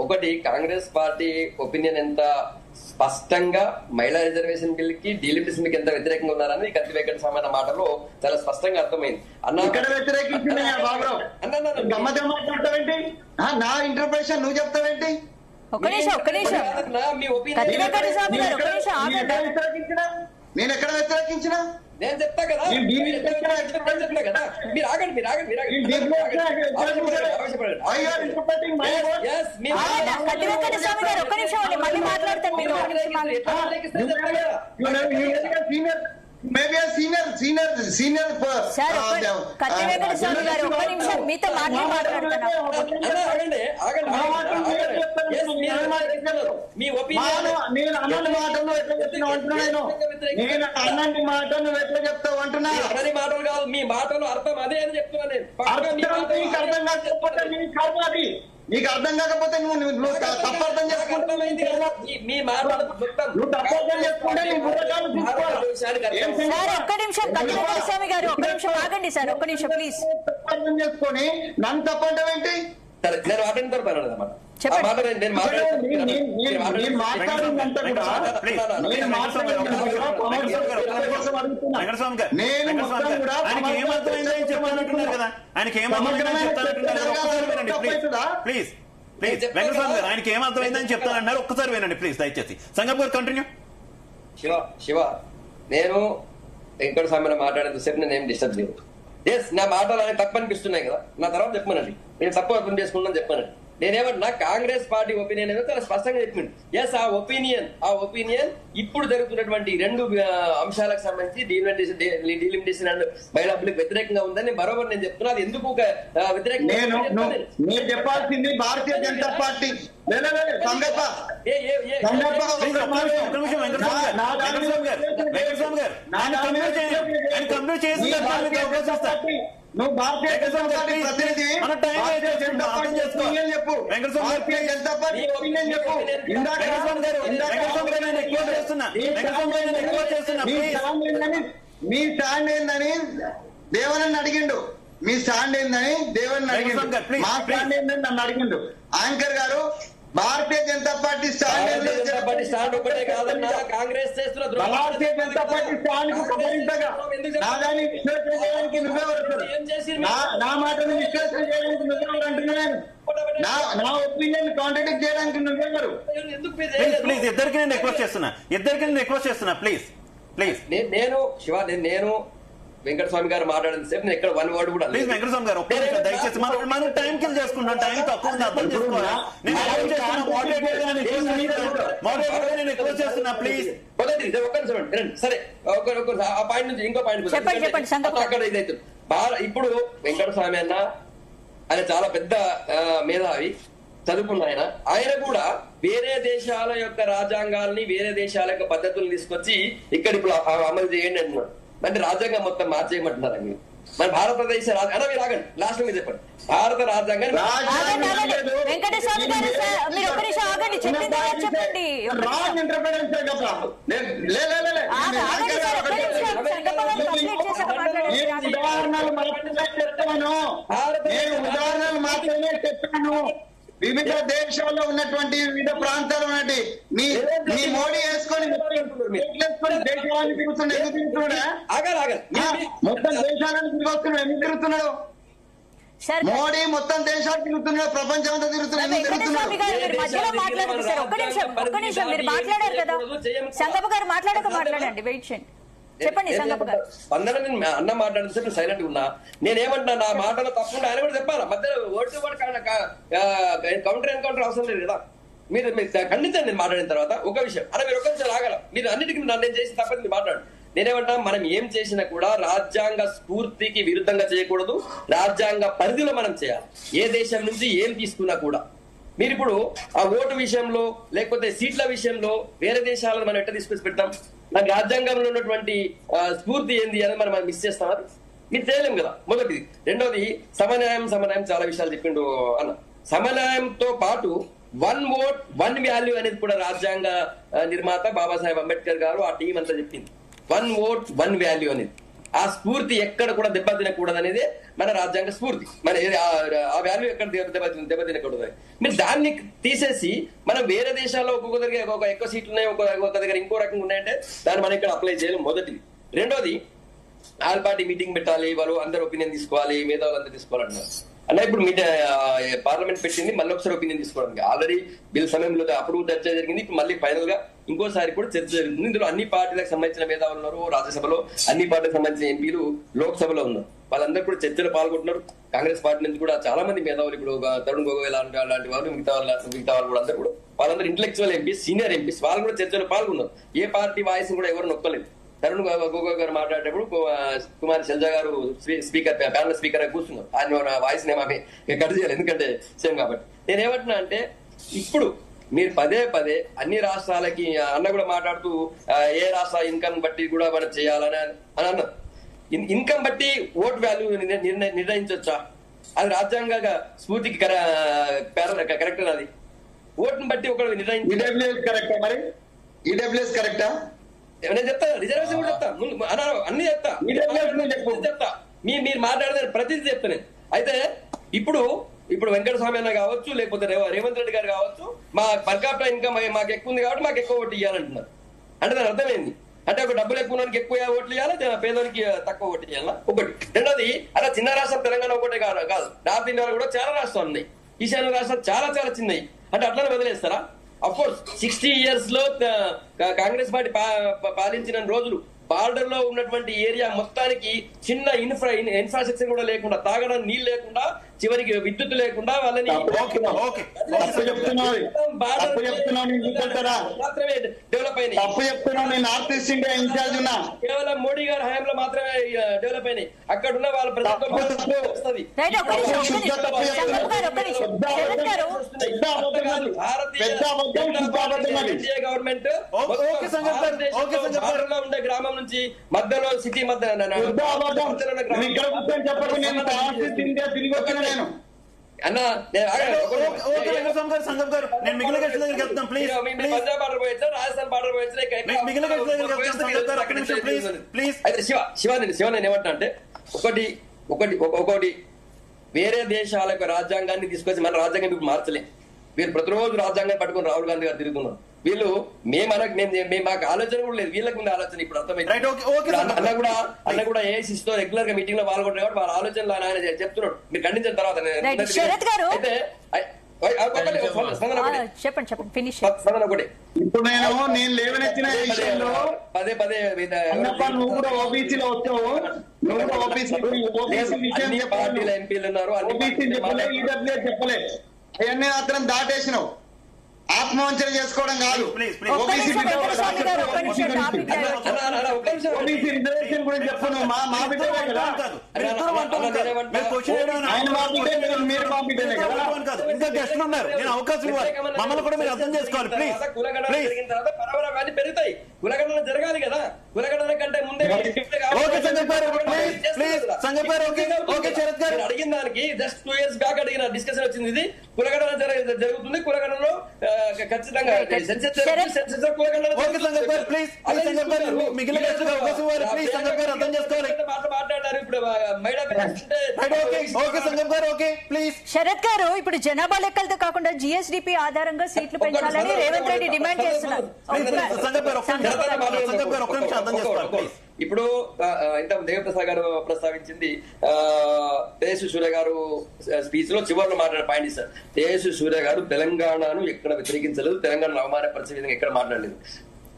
ఒకటి Congress party opinion ఎంత స్పష్టంగా మహిళా రిజర్వేషన్ బిల్ కి డీలిమిటేషన్ బిల్ ఎంత వ్యతిరేకంగా ఉన్నారని కత్తి వెంకట సామన్న మాటలో చాలా స్పష్టంగా అర్థమైంది. నా ఇంటర్ప్రిటేషన్ నువ్వు చెప్తావేంటి? నేను ఎక్కడ వ్యతిరేకించినా? నేను చెప్తా కదా, చెప్తా కదా, మీరు ఆగండి, మీరు ఆగండి, మీరు Maybe a senior. కత్తి వెంకట స్వామి గారు ఒక్క నిమిషం మీతో మీ ఒపీనియన్ నేను అన్నటి మాటలు ఎట్లా చెప్తున్నావు అంటున్నా. నేను అన్నటి మాట నువ్వు ఎట్లా చెప్తావు అంటున్నా. అన్నది మాటలు కాదు, మీ మాటలు అర్థం అదే అని చెప్తున్నా నేను. అర్థం కాకపోతే నీకు అర్థం కాకపోతే నువ్వు తప్పు అర్థం చేసుకుంటే మీ మాటలు నువ్వు తప్పు అర్థం చేసుకుంటే నీ బుర్రకాలు సార్ ఒక్క నిమిషం కత్తి వెంకట స్వామి గారు ఒక్క నిమిషం ఆగండి సార్, ఒక్క నిమిషం ప్లీజ్. అర్థం చేసుకొని నన్ను తప్పంటావు ఏంటి? సరే నేను మాట్లాడిన తర్వాత అన్నమాట. ప్లీజ్ ఆయనకి ఏమర్థమైందని చెప్తానంటున్నారు, ఒక్కసారి వినండి ప్లీజ్ దయచేసి. సంగప్ గారు కంటిన్యూ. శివ నేను వెంకట స్వామి మాట్లాడేంతసేపు నేను ఏం డిస్టర్బ్ చేయదు. ఎస్ నా మాటలు ఆయన తప్పు అనిపిస్తున్నాయి కదా, నా తర్వాత చెప్పమనండి, నేను తప్పు అర్థం చేసుకున్నాను చెప్పమనండి. నేనేమన్నా కాంగ్రెస్ పార్టీ ఒపీనియన్ ఏదో చాలా స్పష్టంగా చెప్పింది. ఎస్ ఆ ఒపీనియన్ ఇప్పుడు జరుగుతున్నటువంటి రెండు అంశాలకు సంబంధించి డీలిమిటేషన్ అండ్ మహిళా బిల్లుకు వ్యతిరేకంగా ఉందని బరోబర్ నేను చెప్తున్నా. అది ఎందుకు నేను చెప్పాల్సింది భారతీయ జనతా పార్టీ నువ్వు భారతీయ జనతా పార్టీ ప్రతినిధి చెప్పు. భారతీయ జనతా పార్టీ ఒపీనియన్ చెప్పు. మీ స్టాండ్ ఏందని దేవనని అడిగిండు. మీ స్టాండ్ ఏందని దేవన్ అడిగిండు. మా స్టాండ్ ఏందని నన్ను అడిగిండు. యాంకర్ గారు భారతీయ జనతా పార్టీ స్టాండ్ ఒకటే కాదన్నా కాంగ్రెస్ చేస్తున్న భారతీయ జనతా పార్టీ స్టాండ్ కు కబరించగా నాదాన్ని విశ్లేషణ చేయడానికి నువ్వెవరు? నా మాటను విశ్లేషణ చేయడానికి నువ్వెవరు అంటున్నాను. నా ఒపీనియన్ కాంట్రాడిక్ట్ చేయడానికి నువ్వెవరు? ప్లీజ్ ఇద్దరికి నేను రిక్వెస్ట్ చేస్తున్నా ప్లీజ్. నేను శివ నేను వెంకట స్వామి గారు మాట్లాడిన సేపు నేను ఎక్కడ వన్ వర్డ్ కూడా ప్లీజ్ వెంకట స్వామి గారు దయచేసి మనం టైం కిల్ చేసుకుంటాం. టైం తక్కువ అర్థం చేసుకోవాలా? నేను రిక్వెస్ట్ చేస్తున్నా ప్లీజ్. సరే ఆ పాయింట్ నుంచి ఇంకో పాయింట్ అక్కడ ఇదైతే ఇప్పుడు వెంకట స్వామి అన్న ఆయన చాలా పెద్ద మేధావి, చదువుకున్న ఆయన కూడా వేరే దేశాల యొక్క రాజ్యాంగాల్ని వేరే దేశాల యొక్క పద్ధతులను తీసుకొచ్చి ఇక్కడ ఇప్పుడు అమలు చేయండి అంటున్నాడు. అంటే రాజ్యాంగం మొత్తం మార్చేయమంటున్నారు. మన భారతదేశ మీరు ఆగండి, లాస్ట్ మీరు చెప్పండి. భారత రాజ్యాంగం వెంకటస్వామి గారు మీరు ఒక నిమిషం ఆగండి, చెప్పండి. వివిధ దేశాల్లో ఉన్నటువంటి వివిధ ప్రాంతాలు ఉన్నట్టు మీ మోడీ వేసుకొని దేశాలను తిరుగుతున్నాడు. ఎందుకు తిరుగుతున్నాడా? మొత్తం దేశాలను తిరుగుతున్నాడు. ఎందుకు తిరుగుతున్నాడు? మోడీ మొత్తం దేశాలు తిరుగుతున్నాడు, ప్రపంచం అంతా తిరుగుతున్నాడు. మాట్లాడారు కదా సంగప్ప గారు, మాట్లాడండి. వెయిట్ చేయండి, చెప్పండి సంగప్ప గారు. అందరూ నేను అన్న మాట్లాడితే సైలెంట్ ఉన్నా. నేనేమంటున్నా, నా మాటలో తప్పుంటే ఆయన కూడా చెప్పాలా. మధ్యలో వర్డ్ టు వర్డ్ కౌంటర్ అవసరం లేదు కదా. మీరు ఖండించండి నేను మాట్లాడిన తర్వాత. ఒక విషయం మీరు ఒక నిమిషం ఆగల. మీరు అన్నిటికీ నేను చేసి తప్పని మీరు మాట్లాడు. నేనేమంటా, మనం ఏం చేసినా కూడా రాజ్యాంగ స్ఫూర్తికి విరుద్ధంగా చేయకూడదు, రాజ్యాంగ పరిధిలో మనం చేయాలి. ఏ దేశం నుంచి ఏం తీసుకున్నా కూడా. మీరు ఇప్పుడు ఆ ఓటు విషయంలో లేకపోతే సీట్ల విషయంలో వేరే దేశాలను మనం ఎట్లా తీసుకొచ్చి పెట్టాం? మన రాజ్యాంగంలో ఉన్నటువంటి స్ఫూర్తి ఏంది అని మనం మిస్ చేస్తాం. అది మీరు చేయలేం కదా, మొదటిది. రెండోది సమన్యాయం చాలా విషయాలు చెప్పిండు అన్న. సమన్యాయంతో పాటు వన్ ఓట్ వన్ వాల్యూ అనేది కూడా రాజ్యాంగ నిర్మాత బాబాసాహెబ్ అంబేద్కర్ గారు ఆ టీం అంతా చెప్పింది. వన్ ఓట్ వన్ వాల్యూ అనేది ఆ స్ఫూర్తి ఎక్కడ కూడా దెబ్బతినకూడదు అనేది మన రాజ్యాంగ స్ఫూర్తి. మన ఆ వాల్యూ ఎక్కడ దెబ్బతినకూడదు. మీరు దాన్ని తీసేసి మనం వేరే దేశాల్లో ఒక్కొక్క దగ్గర ఒక ఎక్కువ సీట్లు ఉన్నాయి, ఒక్కొక్క దగ్గర ఇంకో రకంగా ఉన్నాయంటే దాన్ని మనం ఇక్కడ అప్లై చేయలేం. మొదటిది. రెండోది, ఆల్ పార్టీ మీటింగ్ పెట్టాలి, వాళ్ళు అందరు ఒపీనియన్ తీసుకోవాలి, మేధావులు అందరూ తీసుకోవాలన్నారు అన్న. ఇప్పుడు పార్లమెంట్ పెట్టింది మళ్ళీ ఒకసారి ఒపీనియన్ తీసుకోవడానికి. ఆల్రెడీ బిల్ సమయంలో అప్పుడు చర్చ జరిగింది, ఇప్పుడు మళ్ళీ ఫైనల్ గా ఇంకోసారి కూడా చర్చ జరుగుతుంది. ఇందులో అన్ని పార్టీలకు సంబంధించిన మేధావులు ఉన్నారు, రాజ్యసభలో అన్ని పార్టీలకు సంబంధించిన ఎంపీలు లోక్సభలో ఉన్నారు. వాళ్ళందరూ కూడా చర్చలో పాల్గొంటున్నారు. కాంగ్రెస్ పార్టీ నుంచి కూడా చాలా మంది మేధావులు, ఇప్పుడు తరుణ్ గొగోయ్ లాంటి వాళ్ళు, మిగతా వాళ్ళు కూడా అందరూ కూడా వాళ్ళందరూ ఇంటలెక్చువల్ ఎంపీస్, సీనియర్ ఎంపీస్, వాళ్ళు కూడా చర్చలో పాల్గొన్నారు. ఏ పార్టీ వాయిస్ కూడా ఎవరు నొక్కలేదు. తరుణ్ గొగోయ్ గారు మాట్లాడేటప్పుడు కుమారి శైలజా గారు స్పీకర్, ప్యానల్ స్పీకర్ కూర్చున్నారు. ఆయన వాయిస్ నేమీ కట్ చేయాలి, ఎందుకంటే సేమ్ కాబట్టి. నేనేమంటున్నా అంటే, ఇప్పుడు మీరు పదే పదే అన్ని రాష్ట్రాలకి అన్న కూడా మాట్లాడుతూ ఏ రాష్ట్ర ఇన్కమ్ బట్టి కూడా మనం చేయాలని అన్నారు. ఇన్కమ్ బట్టి ఓట్ వాల్యూ నిర్ణయించవచ్చా? అది రాజ్యాంగ స్ఫూర్తికి కరెక్ట్ అది. ఓటును బట్టి ఒకరు నిర్ణయించారు. కరెక్టా? నేను చెప్తా, రిజర్వేషన్ కూడా చెప్తా, అన్ని చెప్తా. మీరు మాట్లాడిన ప్రతిదీ చెప్తా నేను. అయితే ఇప్పుడు వెంకటస్వామి అన్న కావచ్చు, లేకపోతే రేవంత్ రెడ్డి గారు కావచ్చు, మా పర్ క్యాపిటల్ ఇన్కమ్ మాకు ఎక్కువ ఉంది కాబట్టి మాకు ఎక్కువ ఓట్లు ఇవ్వాలంటున్నారు. అంటే దాని అర్థమైంది అంటే ఒక డబ్బులు ఎక్కువ ఉన్నకి ఎక్కువ ఓట్లు ఇవ్వాలి, పేదోనికి తక్కువ ఓట్లు ఇవ్వాలా? ఒకటి. రెండోది, అలా చిన్న రాష్ట్రం తెలంగాణ ఒకటే కాదు, నార్త్ ఇండియాలో కూడా చాలా రాష్ట్రాలు ఉన్నాయి, ఈశాన్య రాష్ట్రాలు చాలా చాలా చిన్నవి. అంటే అట్లనే వదిలేస్తారా? అఫ్కోర్స్ 60 years లో కాంగ్రెస్ పార్టీ పాలించిన రోజులు బార్డర్ లో ఉన్నటువంటి ఏరియా మొత్తానికి చిన్న ఇన్ఫ్రాస్ట్రక్చర్ కూడా లేకుండా, తాగడానికి నీళ్ళు లేకుండా, చివరికి విద్యుత్ లేకుండా వాళ్ళని మాత్రమే డెవలప్ అయినాయి. కేవలం మోడీ గారి హయాంలో మాత్రమే డెవలప్ అయినాయి. అక్కడ ఉన్న వాళ్ళ ప్రజలతో గవర్నమెంట్ ఉండే గ్రామం నుంచి మధ్యలో సిటీ మధ్య అన్న సంగప్ గారు, నేను మిగిలిన గెస్ట్ దగ్గరికి వెళ్తాను ప్లీజ్. పంజాబ్ బార్డర్ పోయొచ్చా, రాజస్థాన్ బార్డర్ పోయొచ్చా? శివ నేను ఏమంటా అంటే, ఒకటి వేరే దేశాలకు రాజ్యాంగాన్ని తీసుకొచ్చి మన రాజ్యాంగం ఇప్పుడు మార్చలే. వీళ్ళు ప్రతిరోజు రాజ్యాంగాన్ని పట్టుకుని రాహుల్ గాంధీ గారు తిరుగుతున్నారు. వీళ్ళు మాకు ఆలోచన కూడా లేదు, వీళ్ళకి ఉంది ఆలోచన. ఇప్పుడు అర్థమైంది. అన్న కూడా ఏఐసిసి తో రెగ్యులర్ గా మీటింగ్ లో పాల్గొంటారు కాబట్టి వాళ్ళ ఆలోచనలు ఆయన చెప్తున్నాడు. మీరు ఖండించిన తర్వాత అయితే ఇప్పుడు నేను లేవనెత్తిన విషయంలో పదే నువ్వు కూడా ఓబీసీలో వచ్చావు, నువ్వు కూడా ఓబీసీ పార్టీల ఎంపీలు ఉన్నారు, ఈడబ్ల్యూఎస్ చెప్పలే, అవన్నీ మాత్రం దాటేసినావు. ఆత్మవంచన చేసుకోవడం కాదు. ఓబీసీ రిజర్వేషన్ గురించి చెప్పను. మా బిడ్డే కదా, ఆయన మా బిడ్డే, మీరు మా బిడ్డనే కదా. ఇంకా గెస్టులు ఉన్నారు, నేను అవకాశం ఇవ్వాలి. మమ్మల్ని కూడా మీరు అర్థం చేసుకోవాలి ప్లీజ్. జరిగిన తర్వాత పరవరాలు పెరుగుతాయి. కులగణన జరగాలి కదా, కులగణన కంటే ముందే అడిగిన దానికి జస్ట్ 2 years బ్యాక్ అడిగిన డిస్కషన్ వచ్చింది. ఇది కులగణన జరుగుతుంది, కులగణనలో ఖచ్చితంగా మాట్లాడారు. ఇప్పుడు శరత్ గారు, ఇప్పుడు జనాభా లెక్కలతో కాకుండా జిఎస్డిపి ఆధారంగా సీట్లు పెంచాలని రేవంత్ రెడ్డి డిమాండ్ చేస్తున్నారు. ఇప్పుడు ఇంత దేవప్రసాద్ గారు ప్రస్తావించింది, తేజస్వి సూర్య గారు స్పీచ్ లో చివరిలో మాట్లాడిన పాయింట్ సార్. తేజస్వి సూర్య గారు తెలంగాణను ఎక్కడ వ్యతిరేకించలేదు, తెలంగాణను అవమానపరిచే విధంగా ఎక్కడ మాట్లాడలేదు.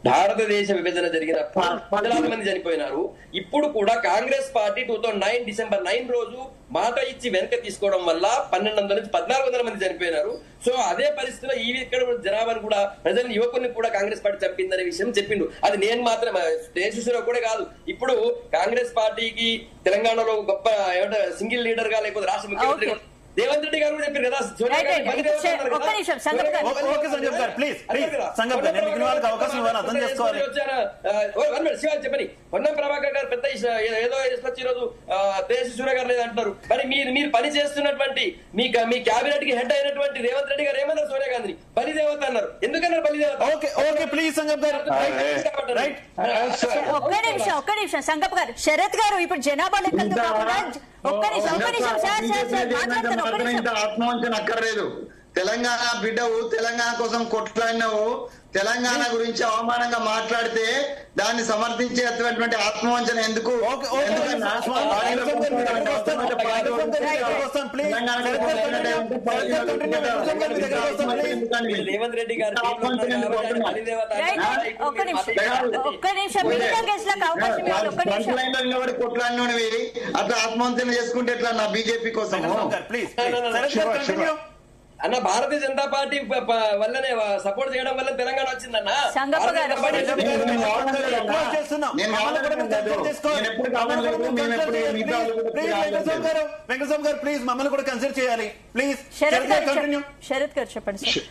భారతదేశ విభజన జరిగిన 10,000 మంది చనిపోయినారు. ఇప్పుడు కూడా కాంగ్రెస్ పార్టీ 2009 December 9 రోజు మాట ఇచ్చి వెనక తీసుకోవడం వల్ల 1200 నుంచి 1400 మంది చనిపోయినారు. సో అదే పరిస్థితిలో ఈ ఇక్కడ జనాభాను కూడా, ప్రజలు యువకుని కూడా కాంగ్రెస్ పార్టీ చంపిందనే విషయం చెప్పిండు. అది నేను మాత్రమే, దేశంలో కూడా కాదు. ఇప్పుడు కాంగ్రెస్ పార్టీకి తెలంగాణలో గొప్ప ఏమంటారు సింగిల్ లీడర్ గా, లేకపోతే రాష్ట్ర ముఖ్యమంత్రి రేవంత్ రెడ్డి గారు కూడా చెప్పారు కదా సోనియా రైట్, గాంధీ బలి దేవత అన్నారు ఒక్క కదా. నిమిషం, సంగప్ గారు. ఓకే సంగప్ గారు, ప్లీజ్ సంగప్ గారు, నేను మిగిలిన వాళ్ళకి అవకాశం ఇవ్వాలి, అర్థం చేసుకోవాలి. శివాజీ చెప్పని పొన్నం ప్రభాకర్ గారు పెద్ద ఏదో తీసుకొచ్చి ఈరోజు తేజస్వి సూర్య గారు లేదు అంటారు. మరి మీరు పని చేస్తున్నటువంటి మీ క్యాబినెట్ కి హెడ్ అయినటువంటి రేవంత్ రెడ్డి గారు ఏమన్నారు సోనియా గాంధీని బలి దేవత అన్నారు. ఎందుకన్నారు బలి దేవత? ఓకే ప్లీజ్ సంగప్ గారు, రైట్. ఒక్క నిమిషం సంగప్ గారు. శరత్ గారు ఇప్పుడు జనాభా లెక్కలతో కాకుండా ఒక్క నిమిషం సార్ మాట్లాడతాను. ఒక్క నిమిషం. ఆత్మవంచన అక్కర్లేదు. తెలంగాణ బిడ్డవు, తెలంగాణ కోసం కొట్లాడినవు, తెలంగాణ గురించి అవమానంగా మాట్లాడితే దాన్ని సమర్థించేటువంటి ఆత్మవంచన ఎందుకు? రేవంత్ రెడ్డి గారు ఒక్క నిమిషం మిగతా కేసులకు అవకాశం ఇవ్వాలి. ఒక్క నిమిషం. కొట్లాడినవి అట్లా ఆత్మవంచన చేసుకుంటే ఎట్లా నా బీజేపీ కోసం? అన్న భారతీయ జనతా పార్టీ వల్లనే సపోర్ట్ చేయడం వల్ల తెలంగాణ వచ్చిందన్న. సంగప్ప గారు వెంకటస్వామి గారు ప్లీజ్ మమ్మల్ని కూడా కన్సిడర్ చేయాలి ప్లీజ్. శరత్ గారు చెప్పండి సార్.